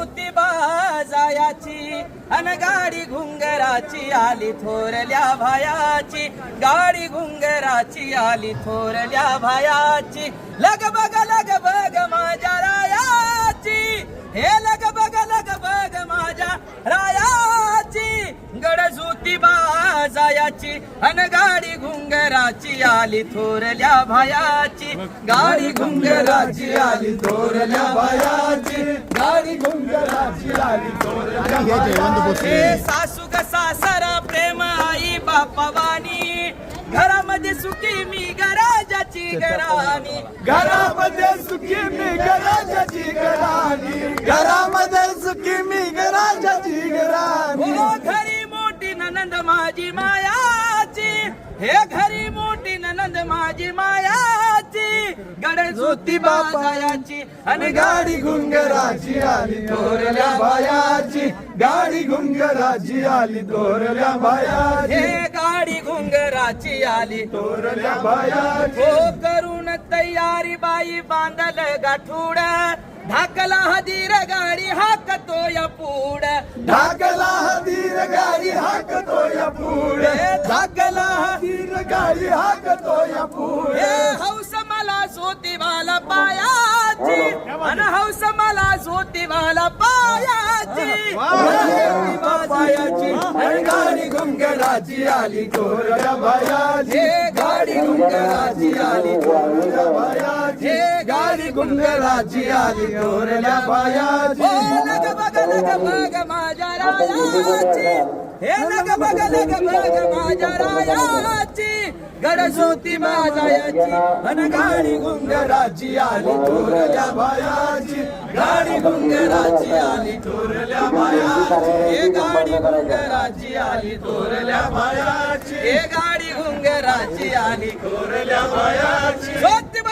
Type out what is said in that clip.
ज्योतिबा जायाची अन गाडी घुंगराची आली थोरल्या भायाची, गाडी घुंगराची आली थोरल्या भायाची. लगबग माझ्या रायाची, हे लगबग माझ्या रायाची. गड ज्योतिबा जायाची अन गाडी घुंगराची आली थोरल्या भायाची, गाडी घुंगराची आली थोरल्या भायाची, गाडी घुंगराची आली थोरल्या भायाची. हे सासू ग सासरा प्रेम आई बापावानी, घरामध्ये सुखी मी गराजाची घराणी, घरामध्ये सुखी मी गराजाची घराणी, घरामध्ये सुखी मी गराजाची घराणी. हो घरी मोठी ननंद माझी मायाची, हे घरी मोठी ननंद माझी मायाची. गड ज्योतिबा जायाची आणि गाडी घुंगराची आली थोरल्या बायाची, गाडी घुंगराची आली थोरल्या बायाची, हे गाडी घुंगराची आली थोरल्या बायाची. हो करून तयारी बाई बांधल गाठूड, ढाकला हदीर गाडी हाकतो या पुढ, ढाकला हदीर गाडी हाकतो या पुढे, ढाकला हदीर गाडी हाकतो या पुढे. हे हौस मला ज्योतिबाला पायाची, अन हौस मला ज्योतिबाला पायाची. पायाची आणि गाडी घुंगराची आली थोरल्या बायाची, हे गाडी घुंगराची आली थोरल्या बायाची, हे गाडी घुंगराची आली थोरल्या बायाची. हो लगबग माझ्या रायाची, हे लगबग माझ्या रायाची. गड ज्योतिबा जायाची अन गाडी घुंगराची आली थोरल्या बायाची, गाडी घुंगराची आली थोरल्या बायाची, हे गाडी घुंगराची आली थोरल्या बायाची, हे गाडी घुंगराची आली थोरल्या बायाची. ज्योतिबा